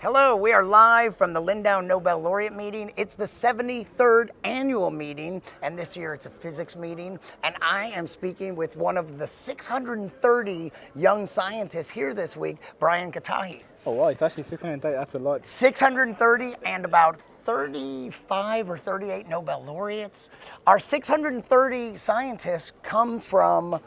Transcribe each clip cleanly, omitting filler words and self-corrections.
Hello, we are live from the Lindau Nobel Laureate Meeting. It's the 73rd annual meeting, and this year it's a physics meeting. And I am speaking with one of the 630 young scientists here this week, Brian Gitahi. Oh wow, it's actually 630, that's a lot. 630 and about 35 or 38 Nobel laureates. Our 630 scientists come from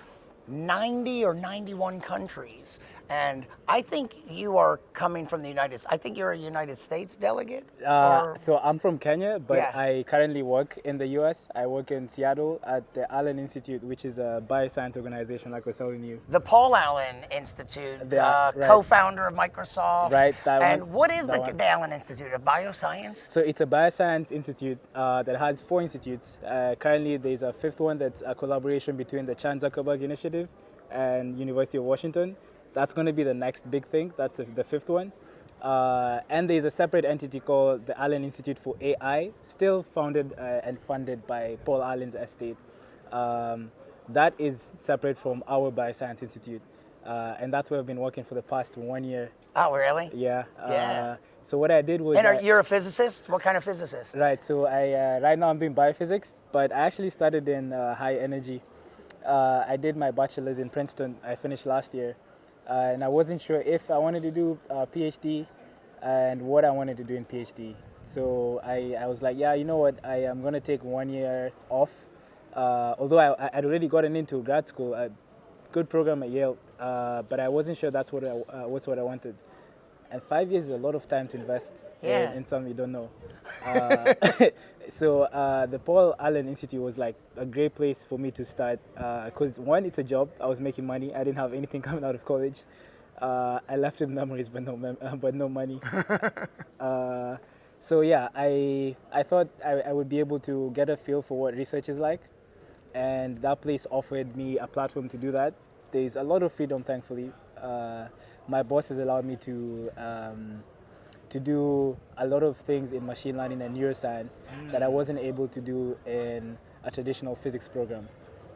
90 or 91 countries. And I think you are coming from the United States. I think you're a United States delegate? So I'm from Kenya, but Yeah. I currently work in the US. I work in Seattle at the Allen Institute, which is a bioscience organization, like I was telling you. The Paul Allen Institute, Right. co-founder of Microsoft. Right, that and one- what is that the one. Allen Institute? A bioscience? So it's a bioscience institute that has 4 institutes. Currently, there's a 5th one that's a collaboration between the Chan Zuckerberg Initiative and University of Washington. That's going to be the next big thing. That's the 5th one. And there's a separate entity called the Allen Institute for AI, still founded and funded by Paul Allen's estate. That is separate from our Bioscience Institute. And that's where I've been working for the past 1 year. Oh, really? Yeah. Yeah. So what I did was... And you're a physicist? What kind of physicist? Right, so right now I'm doing biophysics, but I actually started in high energy. I did my bachelor's in Princeton. I finished last year. And I wasn't sure if I wanted to do a PhD and what I wanted to do in PhD. So I was like, yeah, you know what, I am going to take 1 year off. Although I'd already gotten into grad school, a good program at Yale, but I wasn't sure that's what was what I wanted. And 5 years is a lot of time to invest in something you don't know. So the Paul Allen Institute was like a great place for me to start because one, it's a job. I was making money. I didn't have anything coming out of college. I left with memories, but no money. So yeah, I thought I would be able to get a feel for what research is like, and that place offered me a platform to do that. There's a lot of freedom, thankfully. My boss has allowed me to do a lot of things in machine learning and neuroscience that I wasn't able to do in a traditional physics program.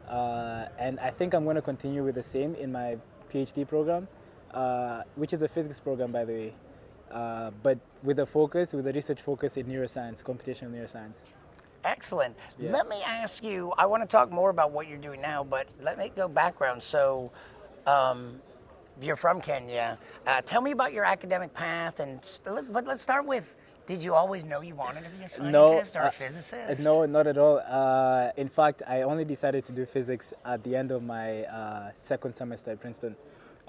And I think I'm going to continue with the same in my PhD program, which is a physics program, by the way, but with a research focus in neuroscience, computational neuroscience. Excellent. Yeah. Let me ask you, I want to talk more about what you're doing now, but let me go background. So you're from Kenya. Tell me about your academic path, but let's start with, did you always know you wanted to be a scientist or a physicist? No, not at all. In fact, I only decided to do physics at the end of my second semester at Princeton.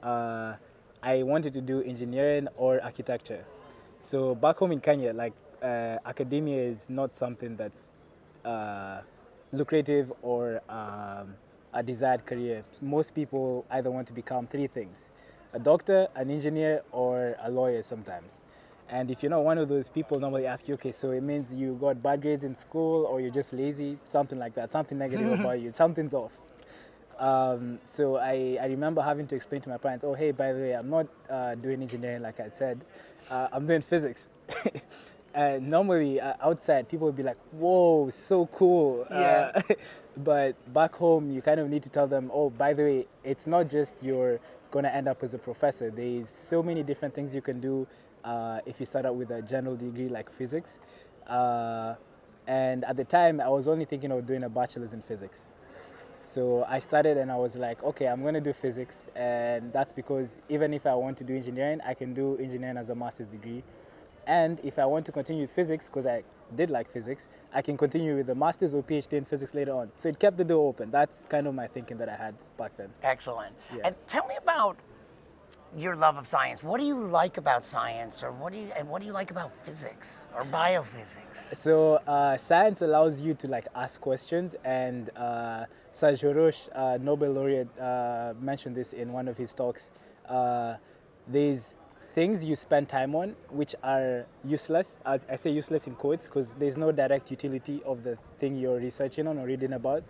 I wanted to do engineering or architecture. So back home in Kenya, like academia is not something that's lucrative or a desired career. Most people either want to become 3 things: a doctor, an engineer, or a lawyer sometimes. And if you're not one of those people, normally ask you, okay, so it means you got bad grades in school or you're just lazy, something like that, something negative about you, something's off. So I remember having to explain to my parents, oh, hey, by the way, I'm not doing engineering like I said, I'm doing physics. And normally outside, people would be like, whoa, so cool. Yeah. But back home, you kind of need to tell them, oh, by the way, it's not just you're going to end up as a professor. There's so many different things you can do if you start out with a general degree like physics. And at the time, I was only thinking of doing a bachelor's in physics. So I started and I was like, okay, I'm going to do physics. And that's because even if I want to do engineering, I can do engineering as a master's degree. And if I want to continue with physics, because I did like physics, I can continue with a master's or PhD in physics later on. So it kept the door open. That's kind of my thinking that I had back then. Excellent. Yeah. And tell me about your love of science. What do you like about science, or what do you like about physics or biophysics? So science allows you to like ask questions, and Sajorosh, Nobel laureate, mentioned this in one of his talks. There's things you spend time on which are useless. I say useless in quotes because there's no direct utility of the thing you're researching on or reading about.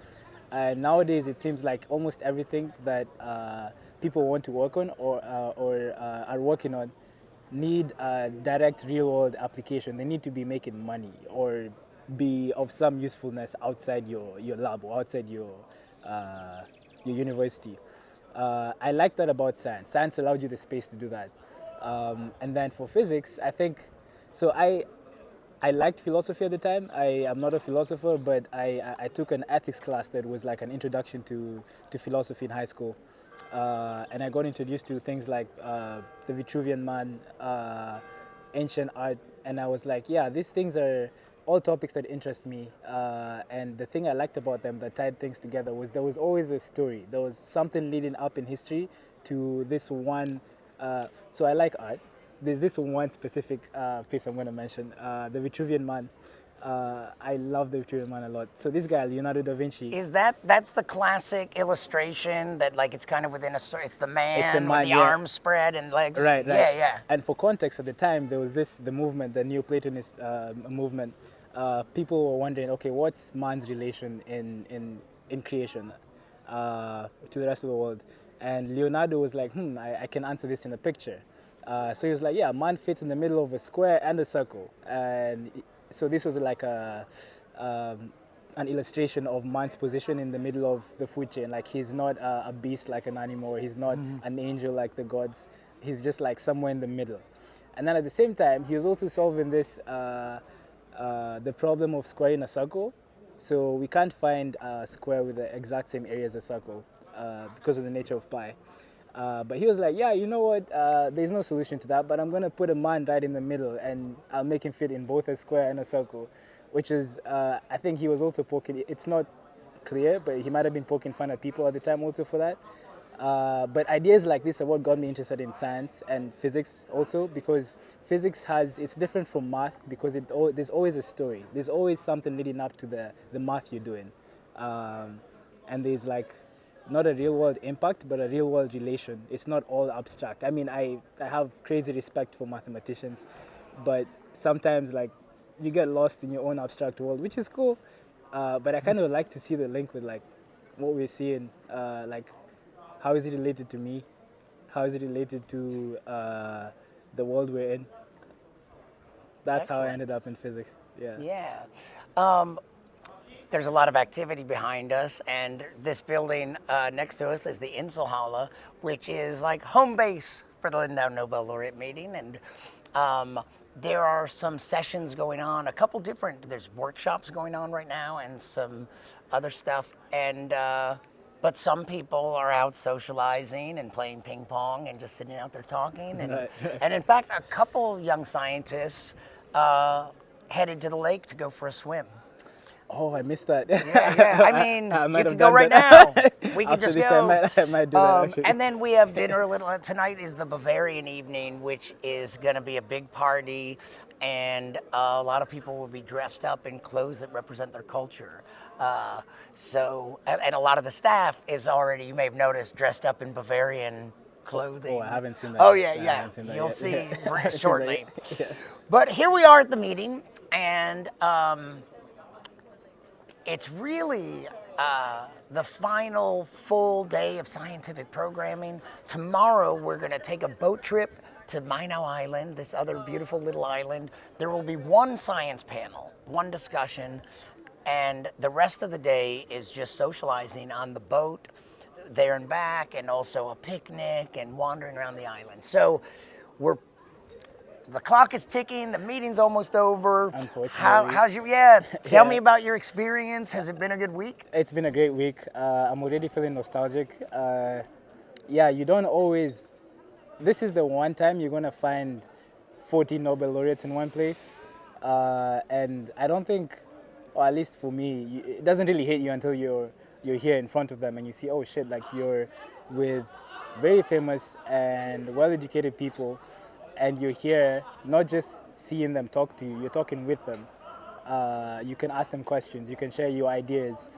Nowadays, it seems like almost everything that people want to work on or are working on need a direct real-world application. They need to be making money or be of some usefulness outside your lab or outside your university. I like that about science. Science allowed you the space to do that. And then for physics, I think, so I liked philosophy at the time. I am not a philosopher, but I took an ethics class that was like an introduction to philosophy in high school. And I got introduced to things like the Vitruvian Man, ancient art, and I was like, yeah, these things are all topics that interest me. And the thing I liked about them that tied things together was there was always a story. There was something leading up in history to this one. So I like art. There's this one specific piece I'm going to mention, the Vitruvian Man. I love the Vitruvian Man a lot. So this guy, Leonardo da Vinci. Is that's the classic illustration that like it's kind of within a story? It's the man with the yeah. arms spread and legs. Right. Yeah, yeah. And for context, at the time, there was the movement, the Neoplatonist movement. People were wondering, okay, what's man's relation in creation to the rest of the world? And Leonardo was like, I can answer this in a picture. So he was like, yeah, man fits in the middle of a square and a circle. And so this was like an illustration of man's position in the middle of the food chain. Like he's not a beast like an animal, he's not an angel like the gods. He's just like somewhere in the middle. And then at the same time, he was also solving this, the problem of squaring a circle. So we can't find a square with the exact same area as a circle because of the nature of pi. But he was like, yeah, you know what, there's no solution to that, but I'm going to put a man right in the middle and I'll make him fit in both a square and a circle, which is, I think he was also poking, it's not clear, but he might have been poking fun at people at the time also for that. But ideas like this are what got me interested in science and physics also, because physics it's different from math because there's always a story. There's always something leading up to the math you're doing. And there's like, not a real world impact, but a real world relation. It's not all abstract. I mean, I have crazy respect for mathematicians, but sometimes like you get lost in your own abstract world, which is cool. But I kind of like to see the link with like what we're seeing, like how is it related to me? How is it related to the world we're in? That's Excellent. how I ended up in physics. Yeah. Yeah. There's a lot of activity behind us, and this building next to us is the Inselhalle, which is like home base for the Lindau Nobel Laureate Meeting. And there are some sessions going on, there's workshops going on right now and some other stuff. And but some people are out socializing and playing ping pong and just sitting out there talking. And, Right. and in fact, a couple young scientists headed to the lake to go for a swim. Oh, I missed that. Yeah. I mean, might you have can go done right that. now. We can After just this, go. I might do that actually. And then we have dinner tonight is the Bavarian evening, which is going to be a big party. And a lot of people will be dressed up in clothes that represent their culture. And a lot of the staff is already, you may have noticed, dressed up in Bavarian clothing. Oh, I haven't seen that. Oh, I yeah. haven't seen that You'll yet. see I haven't seen shortly. that yet. Yeah. But here we are at the meeting, and it's really the final full day of scientific programming. Tomorrow, we're going to take a boat trip to Lindau Island, this other beautiful little island. There will be one science panel, one discussion, and the rest of the day is just socializing on the boat there and back, and also a picnic and wandering around the island. So the clock is ticking. The meeting's almost over. Unfortunately. How's your? Tell me about your experience. Has it been a good week? It's been a great week. I'm already feeling nostalgic. Yeah, you don't always. This is the one time you're gonna find 40 Nobel laureates in one place, and I don't think, or at least for me, it doesn't really hit you until you're here in front of them and you see, oh shit, like you're with very famous and well-educated people. And you're here not just seeing them talk to you, you're talking with them. You can ask them questions, you can share your ideas.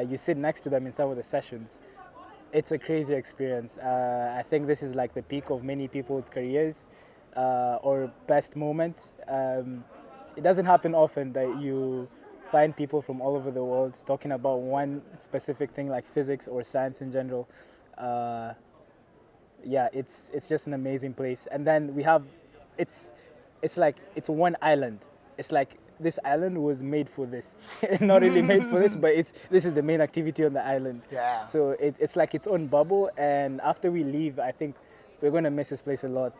You sit next to them in some of the sessions. It's a crazy experience. I think this is like the peak of many people's careers or best moment. It doesn't happen often that you find people from all over the world talking about one specific thing like physics or science in general. Yeah, it's just an amazing place. And then we have, it's like, it's one island. It's like this island was made for this. It's not really made for this, but this is the main activity on the island. Yeah. So it's like its own bubble. And after we leave, I think we're going to miss this place a lot.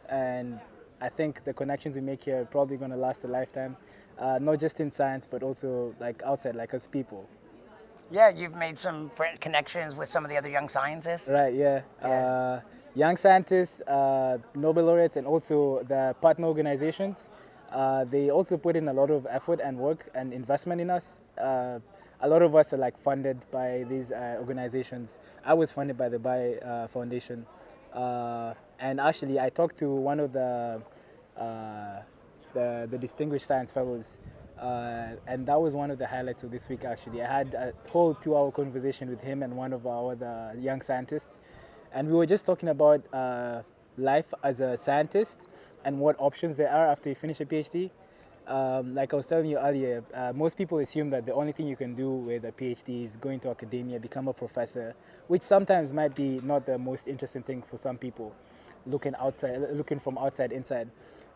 and I think the connections we make here are probably going to last a lifetime, not just in science, but also like outside, like as people. Yeah, you've made some connections with some of the other young scientists. Right, yeah. Yeah. Young scientists, Nobel laureates, and also the partner organizations, they also put in a lot of effort and work and investment in us. A lot of us are like funded by these organizations. I was funded by the Foundation. And actually, I talked to one of uh, the distinguished science fellows, and that was one of the highlights of this week. Actually, I had a whole 2-hour conversation with him and one of our other young scientists, and we were just talking about life as a scientist and what options there are after you finish a PhD. Like I was telling you earlier, most people assume that the only thing you can do with a PhD is go into academia, become a professor, which sometimes might be not the most interesting thing for some people, looking from outside inside.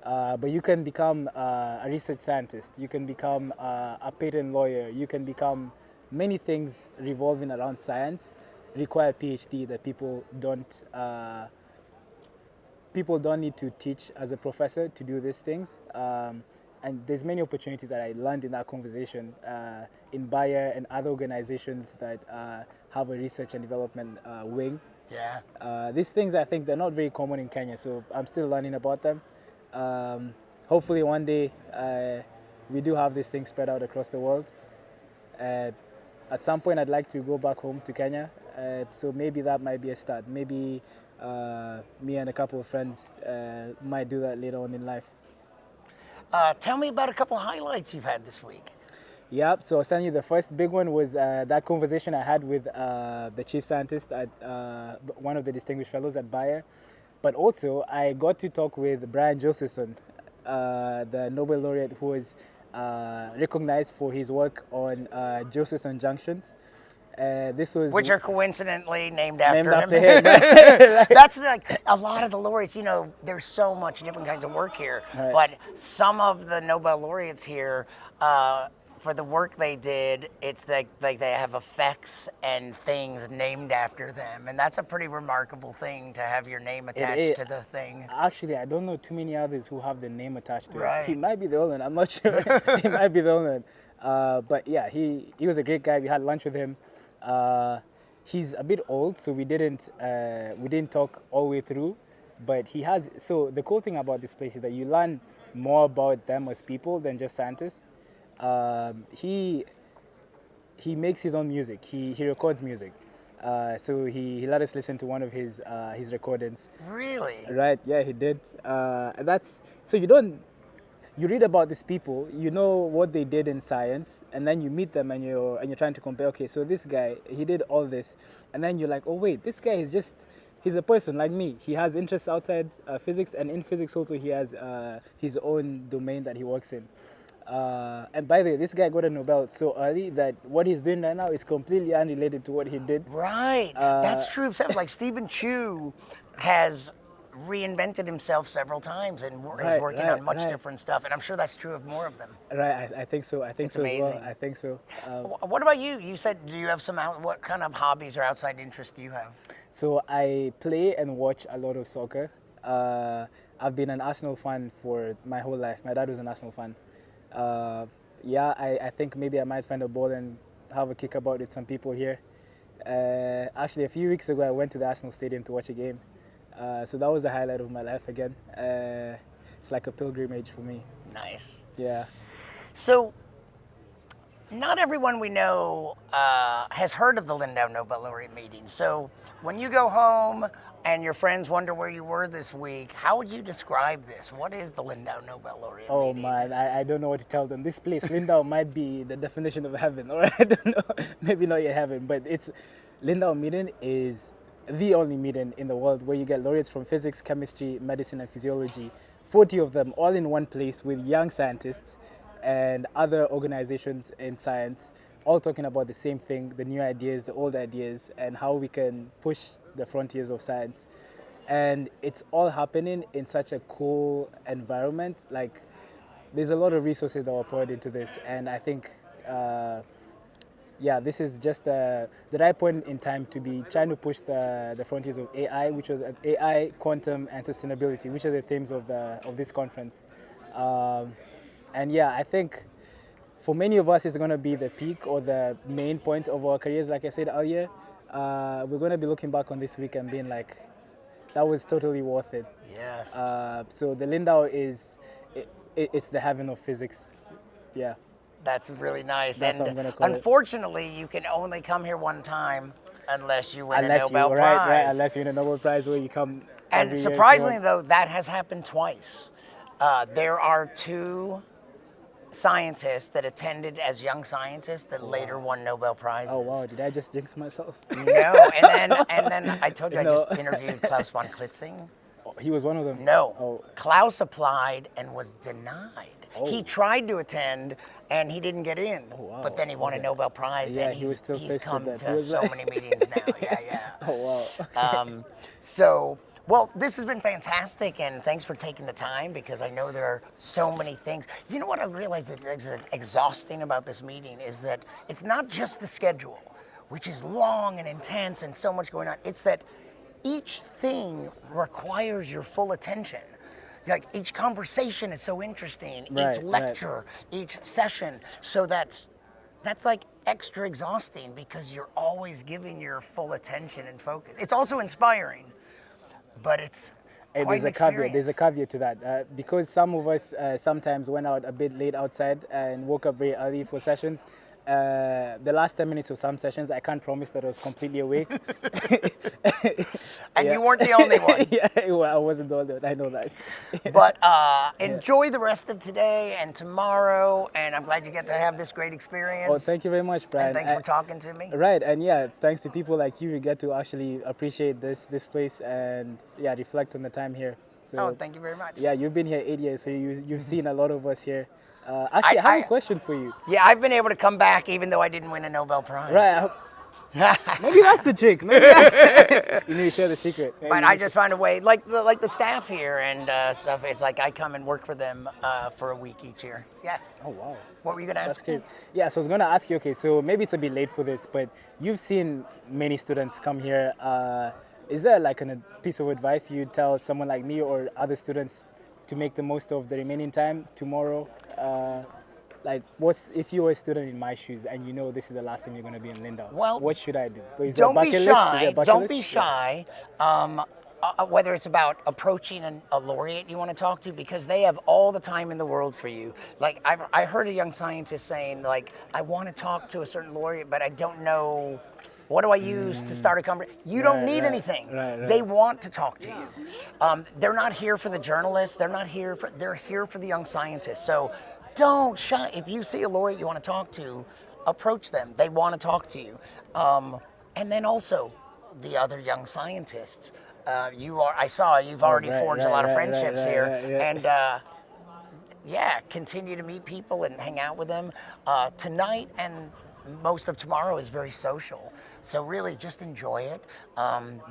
But you can become a research scientist, you can become a patent lawyer, you can become many things revolving around science, require a PhD that people don't need to teach as a professor to do these things. And there's many opportunities that I learned in that conversation in Bayer and other organizations that have a research and development wing. Yeah. These things, I think, they're not very common in Kenya, so I'm still learning about them. Hopefully one day we do have these things spread out across the world. At some point I'd like to go back home to Kenya, so maybe that might be a start. Maybe me and a couple of friends might do that later on in life. Tell me about a couple of highlights you've had this week. Yep, so I was telling you the first big one was that conversation I had with the chief scientist at one of the distinguished fellows at Bayer. But also, I got to talk with Brian Josephson, the Nobel laureate who was recognized for his work on Josephson junctions. Which are coincidentally named after him. That's like a lot of the laureates, there's so much different kinds of work here. Right. But some of the Nobel laureates here, for the work they did, it's like they have effects and things named after them. And that's a pretty remarkable thing to have your name attached to the thing. Actually, I don't know too many others who have the name attached to Right. it. He might be the only one. I'm not sure. He might be the only one. But yeah, he was a great guy. We had lunch with him. He's a bit old, so we didn't talk all the way through. But so the cool thing about this place is that you learn more about them as people than just scientists. He makes his own music. He records music. So he let us listen to one of his recordings. Really? Right? Yeah, he did. So you read about these people, you know what they did in science, and then you meet them and you're trying to compare. Okay, so this guy, he did all this, and then you're like, oh wait, this guy he's a person like me. He has interests outside physics, and in physics also he has his own domain that he works in. And by the way, this guy got a Nobel so early that what he's doing right now is completely unrelated to what he did. Right. That's true. Like Stephen Chu has reinvented himself several times and is working on much different stuff. And I'm sure that's true of more of them. Right, I think so. It's so amazing. as well. I think so. What about you? You said, do you have what kind of hobbies or outside interests do you have? So I play and watch a lot of soccer. I've been an Arsenal fan for my whole life. My dad was an Arsenal fan. I think maybe I might find a ball and have a kick about with some people here. Actually, a few weeks ago, I went to the Arsenal stadium to watch a game. So that was the highlight of my life again. It's like a pilgrimage for me. Nice. Yeah. So, not everyone we know has heard of the Lindau Nobel Laureate Meeting. So, when you go home and your friends wonder where you were this week, how would you describe this? What is the Lindau Nobel Laureate Meeting? Oh man, I don't know what to tell them. This place, Lindau, might be the definition of heaven, or I don't know, maybe not yet heaven, but Lindau Meeting is the only meeting in the world where you get laureates from physics, chemistry, medicine, and physiology, 40 of them all in one place with young scientists and other organizations in science, all talking about the same thing, the new ideas, the old ideas, and how we can push the frontiers of science. And it's all happening in such a cool environment. Like, there's a lot of resources that were poured into this, and I think yeah, this is just the right point in time to be trying to push the frontiers of AI, which was AI, quantum, and sustainability, which are the themes of this conference. And yeah, I think for many of us, it's going to be the peak or the main point of our careers. Like I said earlier, we're going to be looking back on this week and being like, that was totally worth it. Yes. So the Lindau it's the heaven of physics. Yeah. That's really nice. That's what I'm gonna call it. Unfortunately, you can only come here one time unless you win a Unless Nobel you Prize. right, unless you win a Nobel Prize, where you come. And every year if you surprisingly, want. though, that has happened twice. There are 2 scientists that attended as young scientists that later won Nobel Prizes. Oh wow! Did I just jinx myself? No, and then I told you I just interviewed Klaus von Klitzing. Oh, he was one of them. No, Oh. Klaus applied and was denied. Oh. He tried to attend and he didn't get in. Oh, wow. But then he won a Nobel Prize, Yeah, and he was still he's pissed come at that. He to was so like- many meetings now. Yeah. Oh wow! So, well, this has been fantastic, and thanks for taking the time, because I know there are so many things. You know what I realized that is exhausting about this meeting is that it's not just the schedule, which is long and intense and so much going on. It's that each thing requires your full attention. Like each conversation is so interesting, Right, each lecture, each session. So that's like extra exhausting because you're always giving your full attention and focus. It's also inspiring, but it's Hey, quite there's an a caveat. There's a experience. caveat to that because some of us sometimes went out a bit late outside and woke up very early for sessions. The last 10 minutes of some sessions, I can't promise that I was completely awake. And you weren't the only one. Yeah, well, I wasn't the only one. I know that. But enjoy the rest of today and tomorrow, and I'm glad you get to have this great experience. Oh, thank you very much, Brian. And thanks for talking to me. Right, and yeah, thanks to people like you, we get to actually appreciate this place and yeah, reflect on the time here. So Oh, thank you very much. yeah, you've been here 8 years, so you've seen a lot of us here. Actually, I have a question for you. Yeah, I've been able to come back even though I didn't win a Nobel Prize. Right, maybe that's the trick. Maybe that's you need to share the secret. Maybe But you I should- just found a way, like the staff here and stuff. It's like I come and work for them for a week each year. Yeah. Oh wow. What were you gonna That's ask? great. Yeah, so I was gonna ask you. Okay, so maybe it's a bit late for this, but you've seen many students come here. Is there like a piece of advice you'd tell someone like me or other students to make the most of the remaining time tomorrow? Like, what's if you were a student in my shoes and you know this is the last time you're gonna be in Lindau? Well, what should I do? Is there a Don't be bucket list? Is there shy. a bucket Don't list? be Yeah. shy. Whether it's about approaching a laureate you want to talk to, because they have all the time in the world for you. Like I heard a young scientist saying, like, I want to talk to a certain laureate, but I don't know. What do I use to start a conversation? You don't Right, need right, anything. right. They want to talk to you. They're not here for the journalists. They're here for the young scientists. So don't shy. If you see a laureate you want to talk to, approach them. They want to talk to you. And then also the other young scientists. I saw you've already right, forged a right, lot of right, friendships right, here. right, yeah. And yeah, continue to meet people and hang out with them. Tonight and most of tomorrow is very social. So really just enjoy it.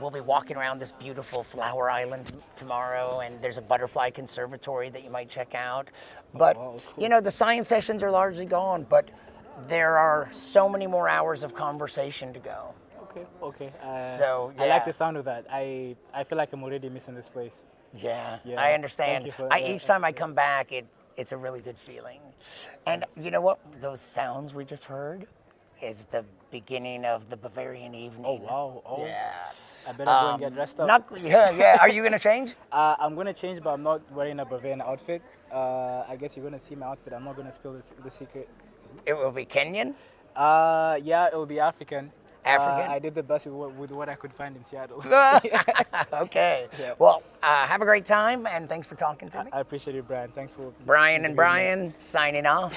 We'll be walking around this beautiful flower island tomorrow, and there's a butterfly conservatory that you might check out. But, wow, cool. you know, the science sessions are largely gone, but there are so many more hours of conversation to go. Okay. So, I yeah. like the sound of that. I feel like I'm already missing this place. Yeah, Yeah, I understand. thank you for that, yeah. Each time I come back, it's a really good feeling. And you know what? Those sounds we just heard is the beginning of the Bavarian evening. Oh wow. Oh. Yeah. I better go and get dressed up. Yeah. Are you gonna change? I'm gonna change, but I'm not wearing a Bavarian outfit. I guess you're gonna see my outfit. I'm not gonna spill the secret. It will be Kenyan. Yeah, it will be African. African? I did the best with what I could find in Seattle. Okay. Yeah. Well, have a great time, and thanks for talking to me. I appreciate it, Brian. Thanks for Brian and Brian signing off.